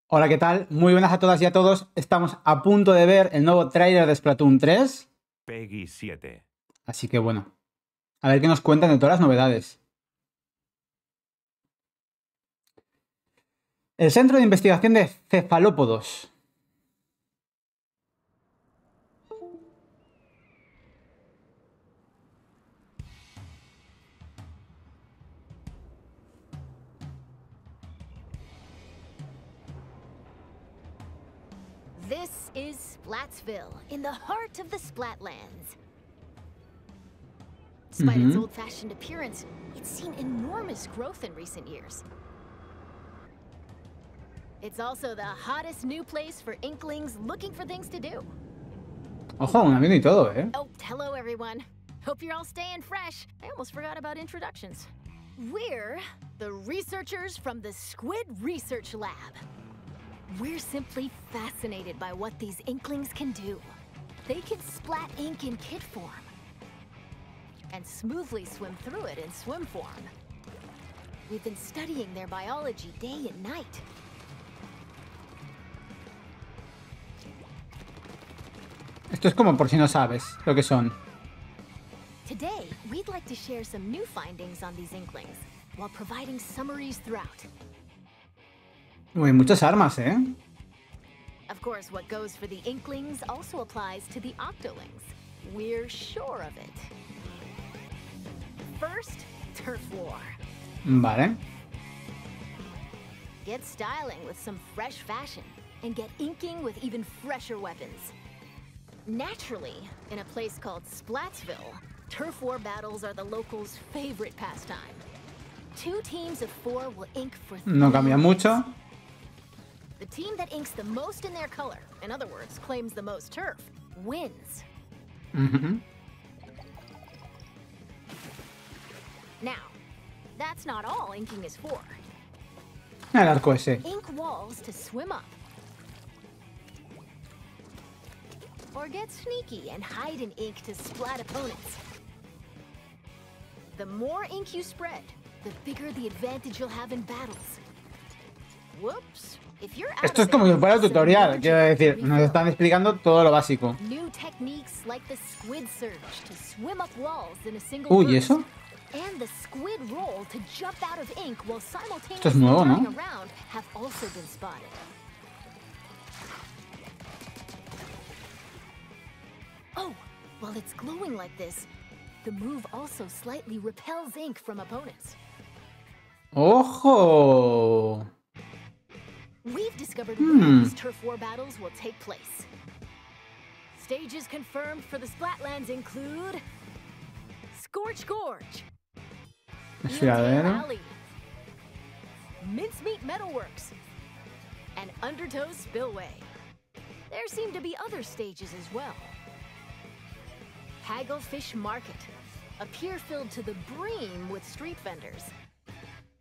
Hola, ¿qué tal? Muy buenas a todas y a todos. Estamos a punto de ver el nuevo tráiler de Splatoon 3. Peggy 7. Así que bueno, a ver qué nos cuentan de todas las novedades. El Centro de Investigación de Cefalópodos. This is Splatsville, in the heart of the Splatlands. Despite its old-fashioned appearance, it's seen enormous growth in recent years. It's also the hottest new place for Inklings looking for things to do. Ojo, un amigo y todo, ¿eh? Oh, hello everyone. Hope you're all staying fresh. I almost forgot about introductions. We're the researchers from the Squid Research Lab. We're simply fascinated by what these Inklings can do. They can splat ink in kit form and smoothly swim through it in swim form. We've been studying their biology day and night. Esto es como por si no sabes lo que son. Today, we'd like to share some new findings on these Inklings while providing summaries throughout. Uy, muchas armas, ¿eh? Of course, what goes for the Inklings also applies to the Octolings. We're sure of it. First, Turf War. Vale. Get styling with some fresh fashion, and get inking with even fresher weapons. Naturally, in a place called Splatsville, Turf War battles are the locals' favorite pastime. 2 teams of 4 will ink for 3 No cambia mucho. minutes. The team that inks the most in their color, in other words, claims the most turf, wins. Now, that's not all inking is for. El arco ese. Ink walls to swim up. Or get sneaky and hide in ink to splat opponents. The more ink you spread, the bigger the advantage you'll have in battles. Whoops. If you're out Esto es of como it, si fuera some tutorial, energy quiero decir. Nos refill. están explicando todo lo básico. New techniques like the squid surge to swim up walls in a single Uy, ¿y burst. eso? And the squid roll to jump out of ink while simultaneously Esto es nuevo, ¿no? turning around have also been spotted. Oh, while it's glowing like this, the move also slightly repels ink from opponents. ¡Ojo! We've discovered where these turf war battles will take place. Stages confirmed for the Splatlands include Scorch Gorge, Desfiladero. Alley, Mincemeat Metalworks, and Undertow Spillway. There seem to be other stages as well. Hagglefish Market, a pier filled to the brim with street vendors.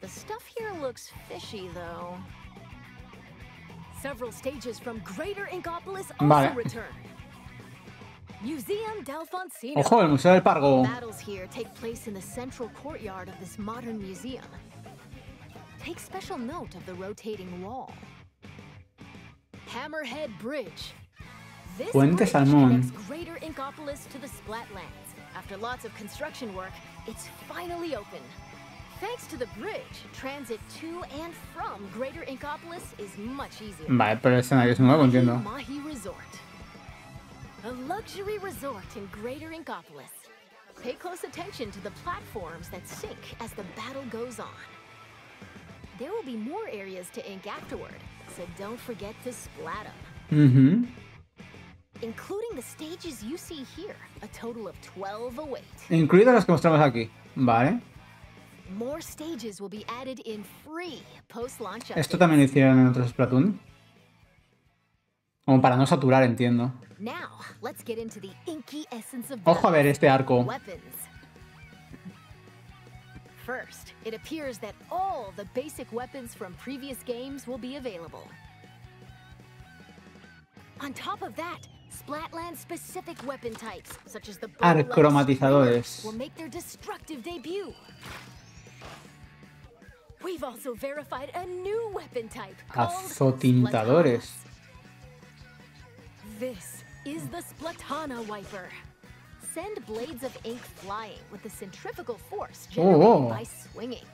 The stuff here looks fishy, though. Several stages from Greater Inkopolis also Vale. return. Museum Delfonsino. Ojo, el Museo del Pargo. Battles here take place in the central courtyard of this modern museum. Take special note of the rotating wall. Hammerhead Bridge. This Puente bridge Salmón. connects Greater Inkopolis to the Splatlands. After lots of construction work, it's finally open. Thanks to the bridge, transit to and from Greater Inkopolis is much easier. Vale, pero el escenario es nuevo, entiendo. Mahi Resort. A luxury resort in Greater Inkopolis. Pay close attention to the platforms that sink as the battle goes on. There will be more areas to ink afterward, so don't forget to splat them. Including the stages you see here, a total of 12 await. Incluidos los que mostramos aquí. Vale. More stages will be added in free post-launch Esto updates. también lo hicieron en otros Splatoon. Como para no saturar, entiendo. Now, let's get into the inky essence of Ojo a ver este arco. weapons. First, it appears that all the basic weapons from previous games will be available. On top of that, Splatland-specific weapon types, such as the bow-like Arcromatizadores. Springer, will make their destructive debut. We've also verified a new weapon type called Azotintadores. This is the Splatana Wiper. Send blades of ink flying with the centrifugal force generated by swinging.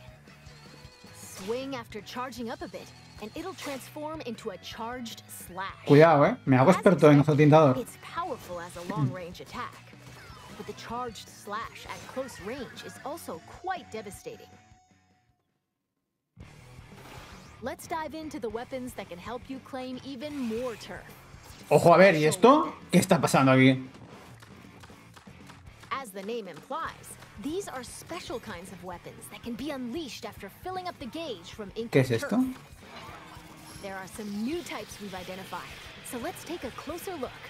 Swing after charging up a bit, and it'll transform into a charged slash. Cuidado, me hago experto en azotintador. It's powerful as a long-range attack, but the charged slash at close range is also quite devastating. Let's dive into the weapons that can help you claim even more turf. Ojo, a ver, ¿y esto? ¿Qué está pasando aquí? As the name implies, these are special kinds of weapons that can be unleashed after filling up the gauge from ink. ¿Qué es esto? There are some new types we've identified, so let's take a closer look.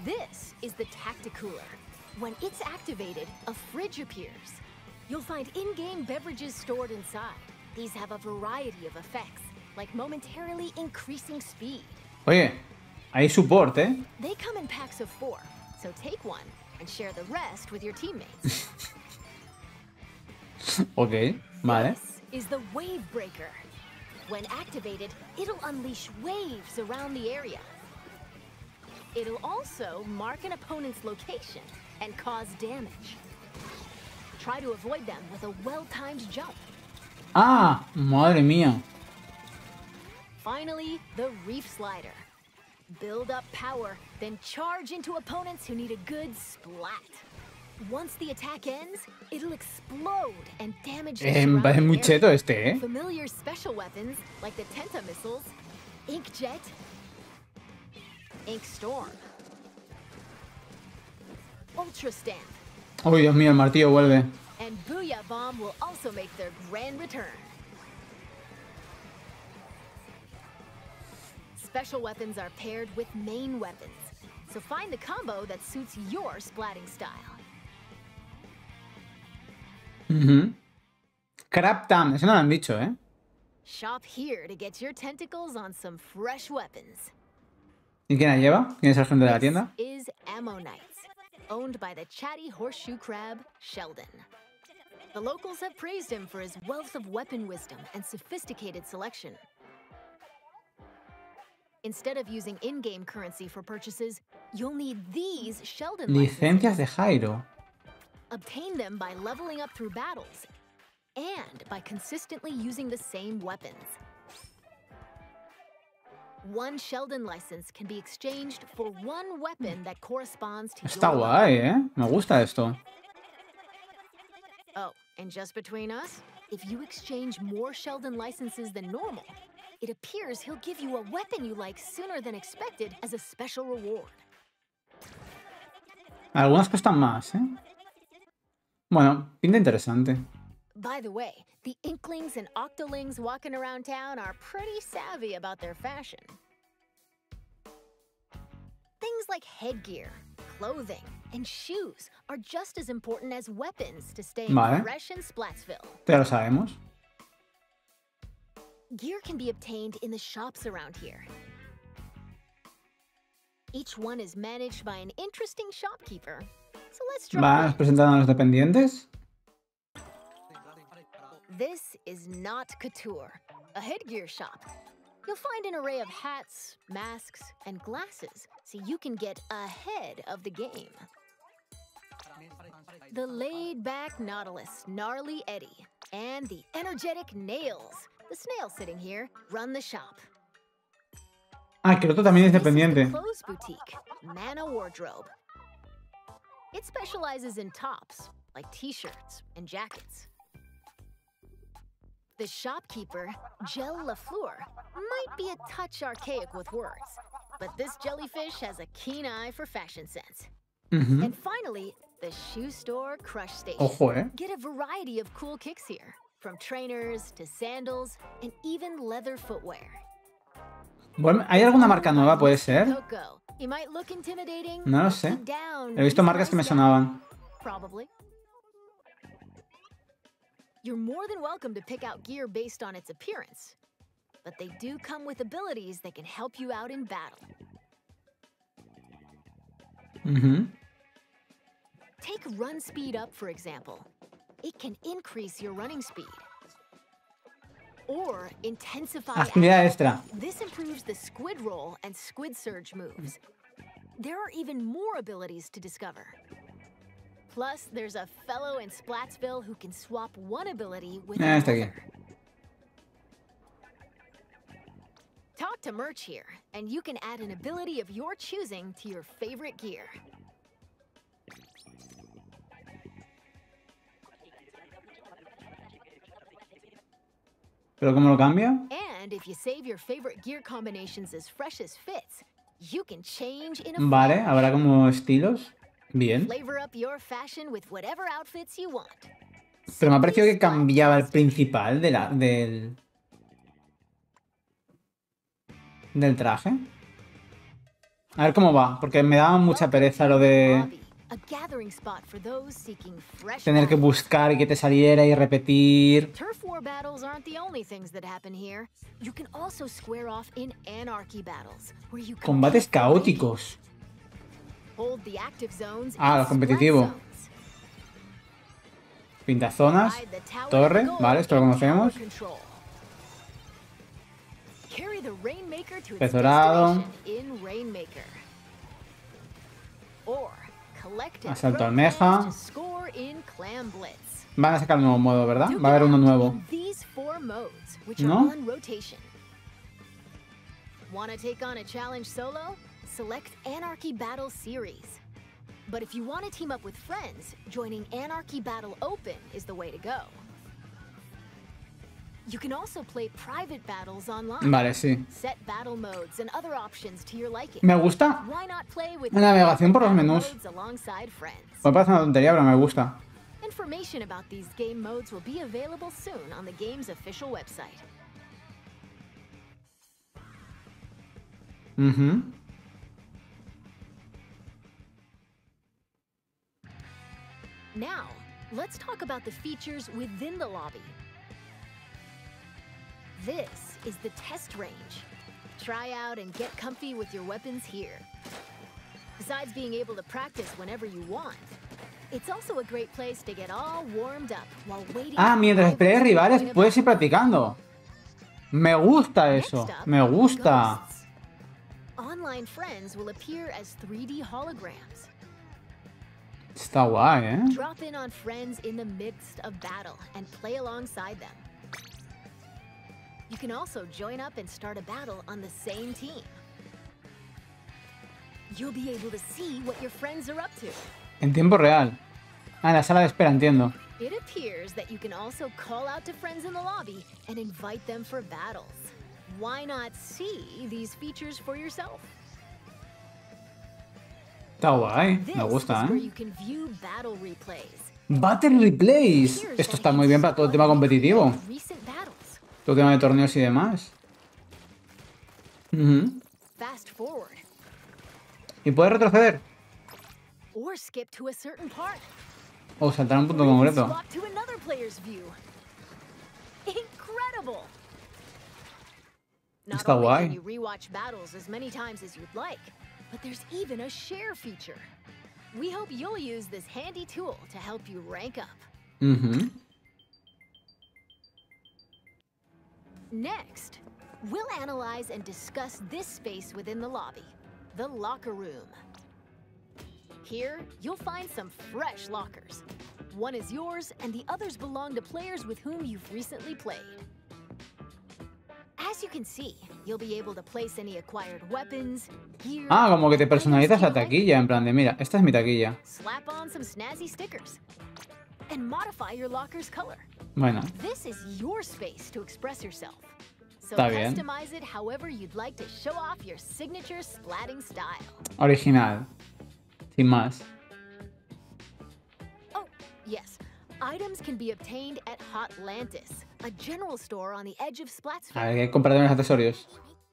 This is the Tacticooler. When it's activated, a fridge appears. You'll find in-game beverages stored inside. These have a variety of effects, like momentarily increasing speed. Oye, hay support, ¿eh? They come in packs of 4, so take one and share the rest with your teammates. Ok, vale. This is the Wave Breaker. When activated, it'll unleash waves around the area. It'll also mark an opponent's location and cause damage. Try to avoid them with a well-timed jump. Ah, madre mía. Finally, the Reef Slider. Build up power, then charge into opponents who need a good splat. Once the attack ends, it'll explode and damage the Me parece muy surrounding cheto area. este, ¿eh? Familiar special weapons like the Tenta missiles, Inkjet, Ink Storm, Ultra Stamp, Uy, Dios mío, el martillo vuelve. and Booyah Bomb will also make their grand return. Special weapons are paired with main weapons, so find the combo that suits your splatting style. Crab Tam, eso no lo han dicho, ¿eh? Shop here to get your tentacles on some fresh weapons. ¿Y quién la lleva? ¿Quién es el gente de la This tienda? is Ammonites, owned by the chatty horseshoe crab, Sheldon. The locals have praised him for his wealth of weapon wisdom and sophisticated selection. Instead of using in-game currency for purchases, you'll need these Sheldon Licencias licenses. de Jairo. Obtain them by leveling up through battles and by consistently using the same weapons. One Sheldon license can be exchanged for one weapon that corresponds to Está your guay, ¿eh? Me gusta esto. Oh, and just between us, if you exchange more Sheldon licenses than normal, it appears he'll give you a weapon you like sooner than expected as a special reward. Algunas cuestan más, ¿eh? Bueno, pinta interesante. By the way, the Inklings and Octolings walking around town are pretty savvy about their fashion. Things like headgear, clothing, and shoes are just as important as weapons to stay fresh in Splatsville. Ya lo sabemos. Gear can be obtained in the shops around here. Each one is managed by an interesting shopkeeper. So let's drop ¿Vas in. presentando a los dependientes? This is not Couture, a headgear shop. You'll find an array of hats, masks, and glasses, so you can get ahead of the game. The laid-back Nautilus, Gnarly Eddie, and the energetic Nails, the snail sitting here, run the shop. Ah, que el otro también es This is dependiente. the clothes boutique, Mana Wardrobe. It specializes in tops, like t-shirts and jackets. The shopkeeper, Gel Lafleur, might be a touch archaic with words, but this jellyfish has a keen eye for fashion sense. And finally, the shoe store Crush Station. Ojo, ¿eh? Get a variety of cool kicks here, from trainers to sandals and even leather footwear. Bueno, ¿hay alguna marca nueva, puede ser? Coco, you might look intimidating, No lo but sé. deep down, He visto he's a marcas que me nice guy. sonaban. Probably. You're more than welcome to pick out gear based on its appearance, but they do come with abilities that can help you out in battle. Take run speed up, for example. it can increase your running speed. Or intensify Habilidad extra. This improves the squid roll and squid surge moves. There are even more abilities to discover. Plus, there's a fellow in Splatsville who can swap one ability with Está aquí. another. Talk to Merch here, and you can add an ability of your choosing to your favorite gear. ¿Pero cómo lo cambio? And if you save your favorite gear combinations as fresh as fits, you can change in a Vale, flash. habrá como estilos. Bien. Flavor up your fashion with whatever outfits you want. Pero me ha parecido que cambiaba el principal del traje. A ver cómo va, porque me daba mucha pereza lo de tener que buscar y que te saliera y repetir. Turf war battles aren't the only things that happen here. You can also square off in anarchy battles, where you Combates caóticos. hold the active zones. Ah, lo competitivo. Pintazonas, torre, vale, esto lo conocemos. Pez dorado. Asalto almeja. Van a sacar un nuevo modo, ¿verdad? Va a haber uno nuevo. ¿No? Wanna take on a challenge solo? Select Anarchy Battle Series. But if you want to team up with friends, joining Anarchy Battle Open is the way to go. You can also play private battles online. Vale, sí. Set battle modes and other options to your liking. Me gusta Why not play with la navegación por los menús. modes alongside friends? Me parece una tontería, pero me gusta. Information about these game modes will be available soon on the game's official website. Now, let's talk about the features within the lobby. This is the test range. Try out and get comfy with your weapons here. Besides being able to practice whenever you want, it's also a great place to get all warmed up while waiting. Ah, mientras pelees rivales puedes ir practicando. Me gusta eso. Me gusta. Online friends will appear as 3D holograms. Está guay, ¿eh? Drop in on friends in the midst of battle and play alongside them. You can also join up and start a battle on the same team. You'll be able to see what your friends are up to. En tiempo real. Ah, en la sala de espera, entiendo. It appears that you can also call out to friends in the lobby and invite them for battles. Why not see these features for yourself? Está guay, me gusta, ¿eh? Battle Replays. Esto está muy bien para todo el tema competitivo. Todo el tema de torneos y demás. ¿Y puedes retroceder? O saltar a un punto concreto. Está guay. But there's even a share feature. We hope you'll use this handy tool to help you rank up. Next, we'll analyze and discuss this space within the lobby, the locker room. Here, you'll find some fresh lockers. One is yours, and the others belong to players with whom you've recently played. As you can see, you'll be able to place any acquired weapons, gear. Ah, como que te personalizas la taquilla, en plan de, mira, esta es mi taquilla. Slap on some snazzy stickers and modify your locker's color. Bueno. This is your space to express yourself. So Está bien. Customize it however you'd like to show off your signature splatting style. Original. Sin más. Oh, yes. Items can be obtained at Hotlantis, a general store on the edge of Splatsville. A ver, hay que comprar también los accesorios.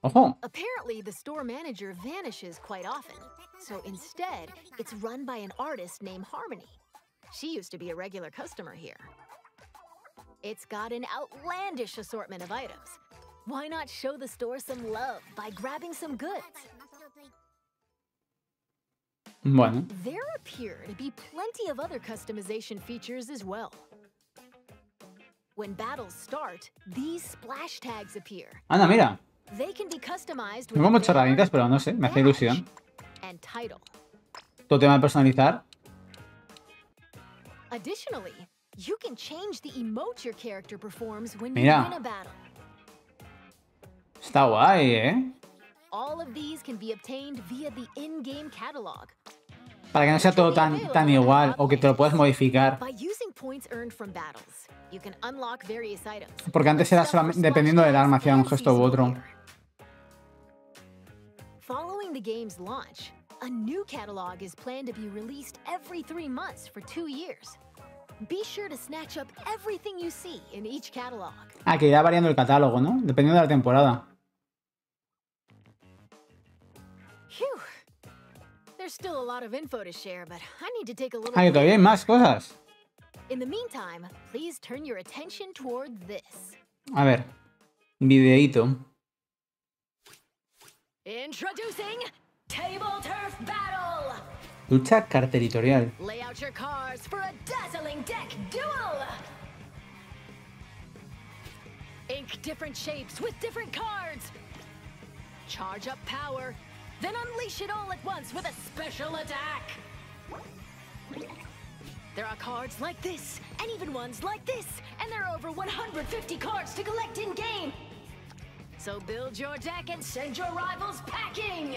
¡Ojo! Apparently, the store manager vanishes quite often, so instead, it's run by an artist named Harmony. She used to be a regular customer here. It's got an outlandish assortment of items. Why not show the store some love by grabbing some goods? Bueno. There appear to be plenty of other customization features as well. When battles start, these splash tags appear. Anda, mira. They can be customized Tengo with muchas herramientas, pero no sé, me hace ilusión. and title. Todo tema de personalizar. Additionally, you can change the emote your character performs when you Mira. win a battle. Está guay, ¿eh? All of these can be obtained via the in-game catalog. Para que no sea todo tan igual o que te lo puedas modificar. By using points earned from battles, you can unlock various items. Porque antes era solamente dependiendo del arma, hacía un gesto u otro. Following the game's launch, a new catalog is planned to be released every 3 months for 2 years. Be sure to snatch up everything you see in each catalog. Ah, que irá variando el catálogo, ¿no? Dependiendo de la temporada. Phew. There's still a lot of info to share, but I need to take a little. Ah, que todavía hay más cosas. In the meantime, please turn your attention toward this. A ver. Videíto. Introducing Table Turf Battle. Lucha carterritorial. Lay out your cards for a dazzling deck duel. Ink different shapes with different cards. Charge up power, then unleash it all at once with a special attack. There are cards like this, and even ones like this, and there are over 150 cards to collect in-game. So build your deck and send your rivals packing.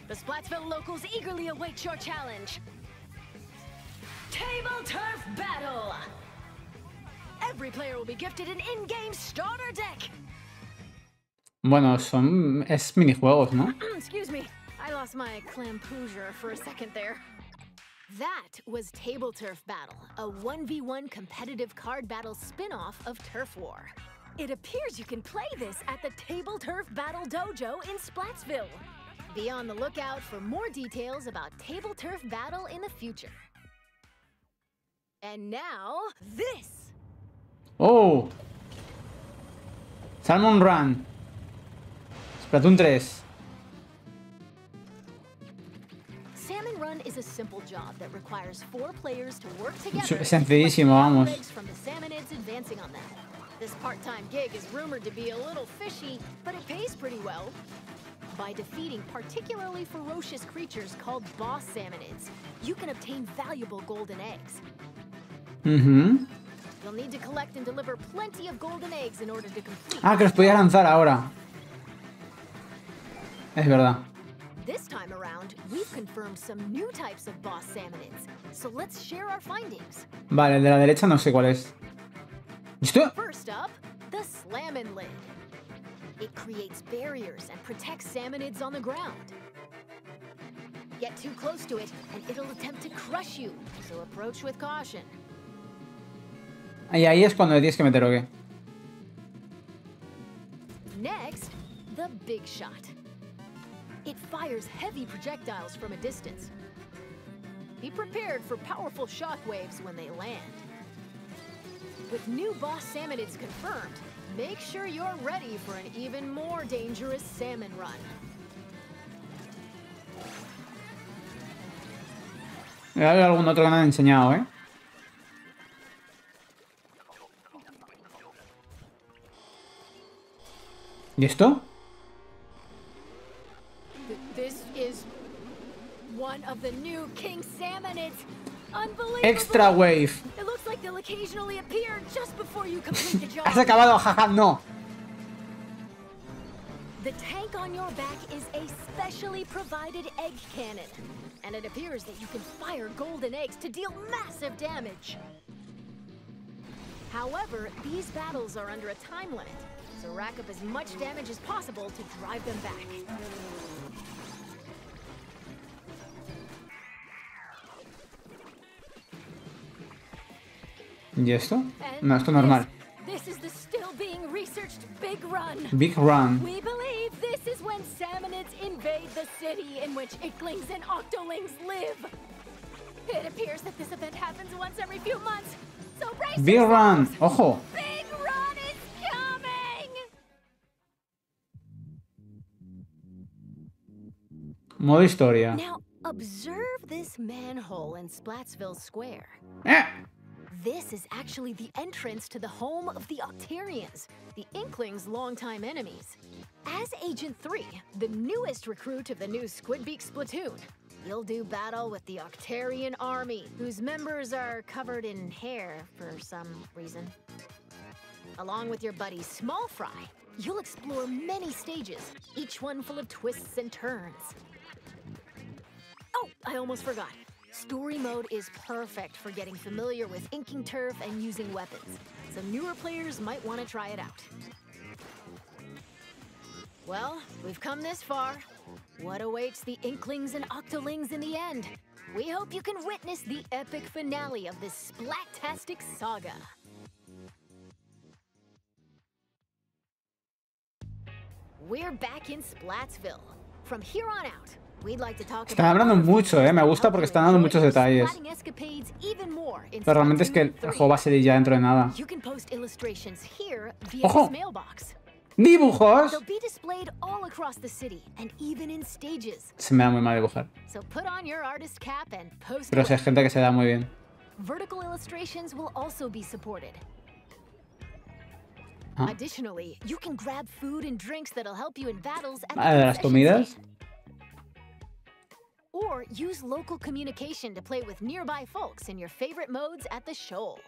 The Splatsville locals eagerly await your challenge. Table Turf Battle! Every player will be gifted an in-game starter deck. Bueno, es minijuegos, ¿no? Excuse me, I lost my clampoosier for a second there. That was Table Turf Battle, a 1v1 competitive card battle spin-off of Turf War. It appears you can play this at the Table Turf Battle Dojo in Splatsville. Be on the lookout for more details about Table Turf Battle in the future. And now, this! ¡Oh! Salmon Run. Splatoon 3. Salmon Run is a simple job that requires 4 players to work together. Es sencillísimo, vamos. From the salmonids advancing on them. This part-time gig is rumored to be a little fishy, but it pays pretty well. By defeating particularly ferocious creatures called boss salmonids, you can obtain valuable golden eggs. You'll need to collect and deliver plenty of golden eggs in order to complete. Ah, que los podía lanzar ahora. Es verdad. This time around, we've confirmed some new types of boss salmonids, so let's share our findings. Vale, el de la derecha no sé cuál es. ¿Esto? First up, the Slammin' Lid. It creates barriers and protects salmonids on the ground. Get too close to it, and it'll attempt to crush you, so approach with caution. Y ahí es cuando le tienes que meter, ¿o qué? Next, the Big Shot. It fires heavy projectiles from a distance. Be prepared for powerful shockwaves when they land. With new boss salmonids confirmed, make sure you're ready for an even more dangerous salmon run. Hay algún otro que no han enseñado, ¿eh? ¿Y esto? This is one of the new king salmonids. Unbelievable. Extra wave. It looks like they'll occasionally appear just before you complete the job. Has acabado, jaja, no. The tank on your back is a specially provided egg cannon, and it appears that you can fire golden eggs to deal massive damage. However, these battles are under a time limit, so rack up as much damage as possible to drive them back. ¿Y esto? No, esto normal. This is the still being researched Big Run. Big Run. We believe this is when salmonids invade the city in which icklings and octolings live. It appears that this event happens once every few months. So brace Big yourselves. Run. Ojo. Big Run is coming. Modo historia. Now observe this manhole in Splatsville Square. This is actually the entrance to the home of the Octarians, the Inklings' longtime enemies. As Agent 3, the newest recruit of the new Squidbeak Splatoon, you'll do battle with the Octarian army, whose members are covered in hair for some reason. Along with your buddy Small Fry, you'll explore many stages, each one full of twists and turns. Oh, I almost forgot. Story mode is perfect for getting familiar with inking turf and using weapons, so newer players might want to try it out. Well, we've come this far. What awaits the Inklings and Octolings in the end? We hope you can witness the epic finale of this Splat-tastic saga. We're back in Splatsville. From here on out, we'd like to talk Están hablando mucho, me gusta porque están dando muchos detalles. Pero realmente es que el juego va a salir ya dentro de nada. ¡Ojo! ¡Dibujos! Se me da muy mal dibujar. Pero sé gente que se da muy bien. ¿Ah? Additionally, you can grab food and drinks that'll help you in battles at ¿De las comidas? Or use local communication to play with nearby folks in your favorite modes at the show.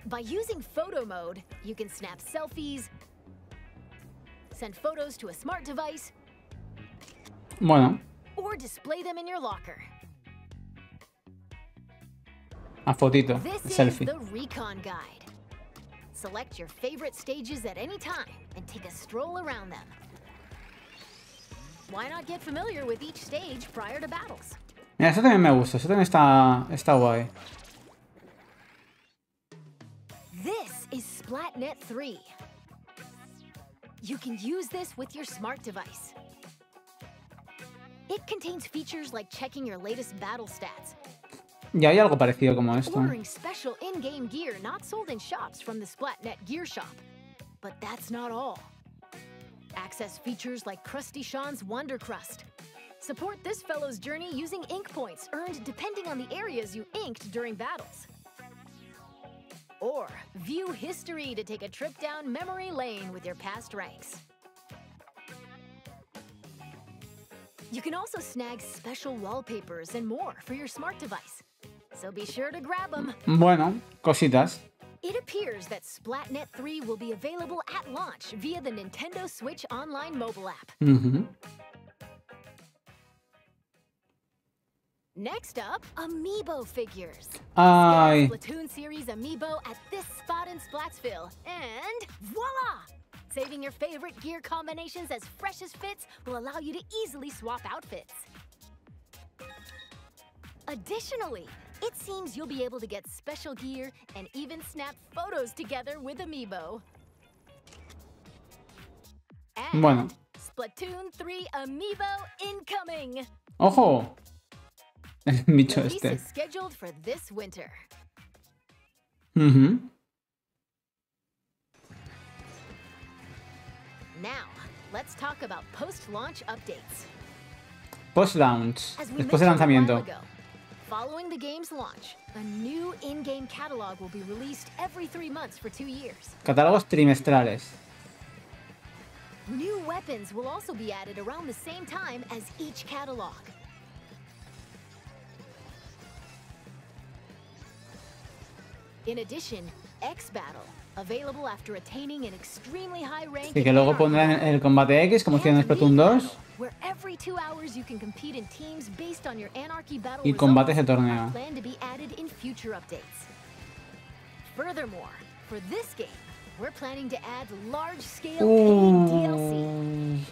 By using photo mode, you can snap selfies, send photos to a smart device, bueno, or display them in your locker. A fotito, This selfie. is the Recon Guide. Select your favorite stages at any time and take a stroll around them. Why not get familiar with each stage prior to battles? Mira, eso también me gusta, eso también está guay. This is SplatNet 3. You can use this with your smart device. It contains features like checking your latest battle stats, Ya hay algo parecido como esto. ordering special in-game gear not sold in shops from the SplatNet Gear Shop. But that's not all. Access features like Krusty Sean's Wonder Crust. Support this fellow's journey using ink points earned depending on the areas you inked during battles. Or view history to take a trip down memory lane with your past ranks. You can also snag special wallpapers and more for your smart device. So be sure to grab them. Bueno, cositas. It appears that SplatNet 3 will be available at launch via the Nintendo Switch Online mobile app. Next up, Amiibo Figures. Ay. Splatoon series Amiibo at this spot in Splatsville. And voila! Saving your favorite gear combinations as fresh as fits will allow you to easily swap outfits. Additionally, it seems you'll be able to get special gear and even snap photos together with Amiibo. And Bueno. Splatoon 3 Amiibo incoming! ¡Ojo! El bicho Release este. is scheduled for this winter. Now, let's talk about post-launch updates. Post-launch. As we Después del mentioned a while lanzamiento. ago, following the game's launch, a new in-game catalog will be released every 3 months for 2 years. Catálogos trimestrales. New weapons will also be added around the same time as each catalog. In addition, X-Battle, available after attaining an extremely high rank Y que in luego Anarchy pondrán Battle, el combate X, como hicieron en and Splatoon League 2. Battle, where every 2 hours you can compete in teams based on your Anarchy Battle Y combates de results, torneo. are planned to be added in future updates. Furthermore, for this game, we're planning to add large-scale paid DLC.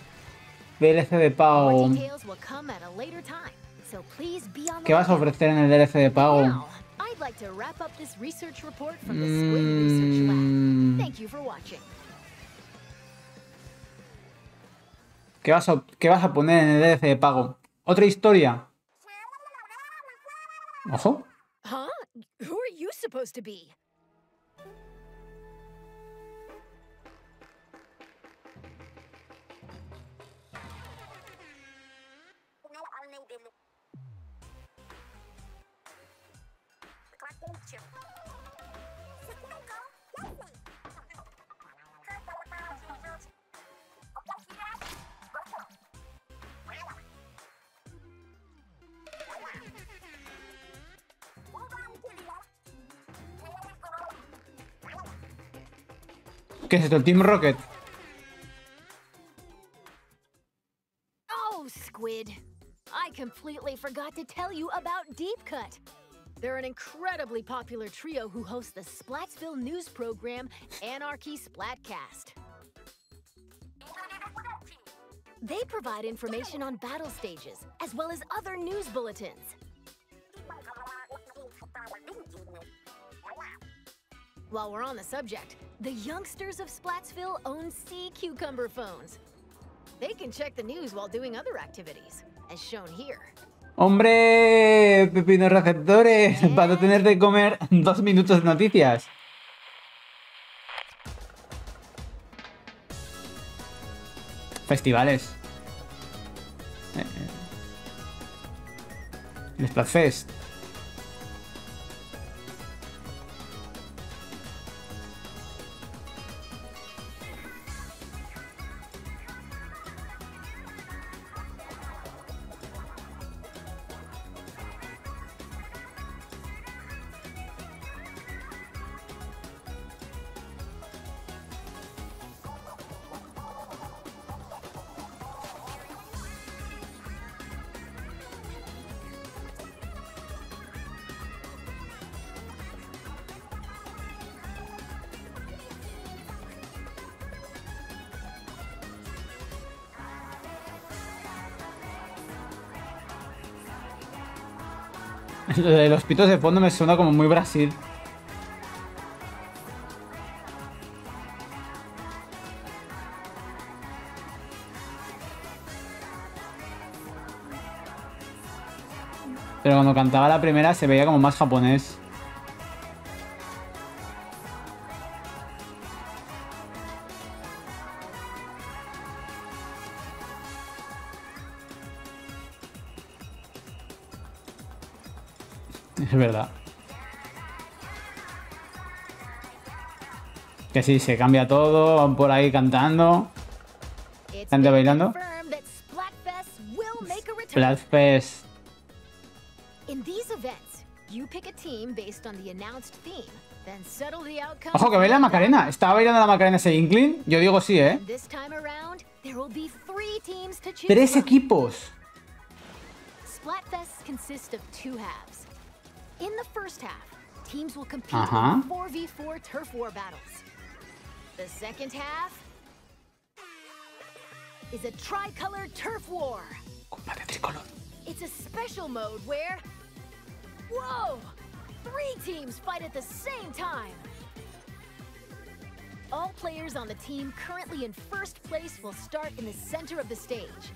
DLC de pago. More details will come at a later time, so please be on the ¿Qué vas a lookout. ofrecer en el DLC de pago? Now, I'd like to wrap up this research report from the Squid Research Lab. Thank you for watching. ¿Qué vas a poner en el DLC de pago? ¿Otra historia? Ojo. Huh? Who are you supposed to be? ¿Qué es esto? ¿El Team Rocket? Oh, Squid. I completely forgot to tell you about Deep Cut. They're an incredibly popular trio who host the Splatsville news program, Anarchy Splatcast. They provide information on battle stages, as well as other news bulletins. While we're on the subject, the youngsters of Splatsville own sea cucumber phones. They can check the news while doing other activities, as shown here. ¡Hombre! Pepinos receptores. Para no tener de comer 2 minutos de noticias. Festivales. El Splatfest. Lo de los pitos de fondo me suena como muy Brasil. Pero cuando cantaba la primera se veía como más japonés. Es verdad. Que sí, se cambia todo, van por ahí cantando. Gente bailando. Splatfest. Ojo, que baila la Macarena. ¿Estaba bailando la Macarena ese Inkling? Yo digo sí, ¿eh? 3 equipos. Splatfest consists of 2 halves. In the first half, teams will compete in 4v4 turf war battles. The second half is a tricolor turf war. It's a special mode where, whoa, 3 teams fight at the same time. All players on the team currently in first place will start in the center of the stage.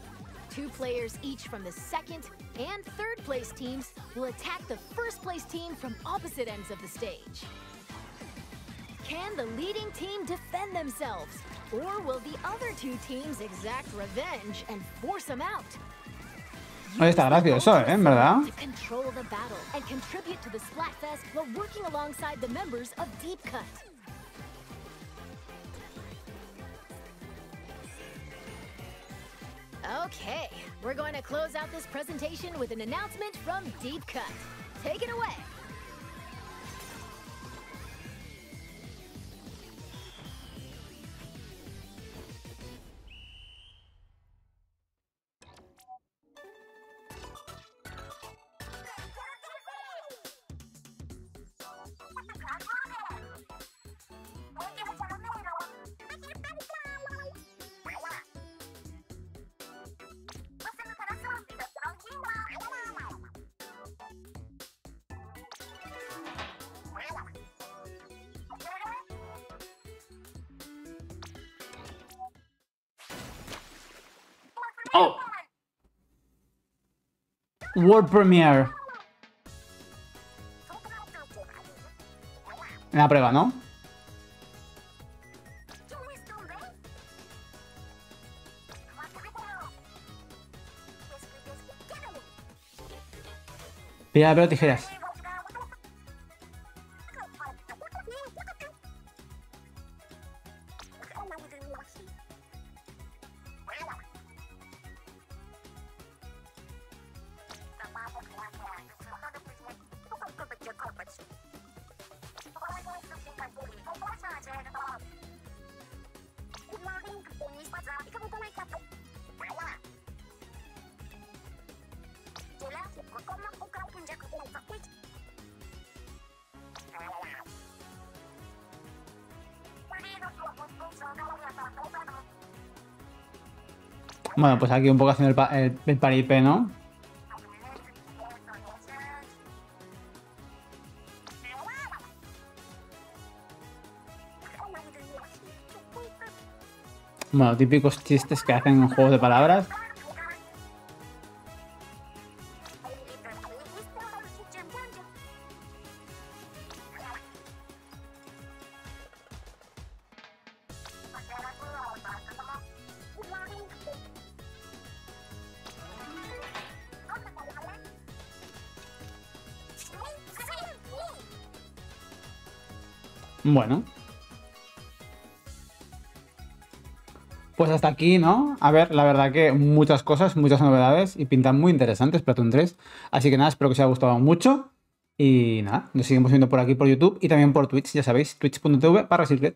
2 players each from the second and third place teams will attack the first place team from opposite ends of the stage. Can the leading team defend themselves? Or will the other 2 teams exact revenge and force them out? Oye, está gracioso, ¿eh? En verdad. To control the battle and contribute to the Splatfest while working alongside the members of Deep Cut. Okay, we're going to close out this presentation with an announcement from Deep Cut. Take it away. Oh. World Premiere. En la prueba, ¿no? Piedra, papel o tijeras. Bueno, pues aquí un poco haciendo el paripé, ¿no? Bueno, típicos chistes que hacen en juegos de palabras. Bueno. Pues hasta aquí, ¿no? A ver, la verdad que muchas cosas, muchas novedades y pintan muy interesantes Splatoon 3. Así que nada, espero que os haya gustado mucho. Y nada, nos seguimos viendo por aquí por YouTube y también por Twitch, ya sabéis, twitch.tv/Sylcred.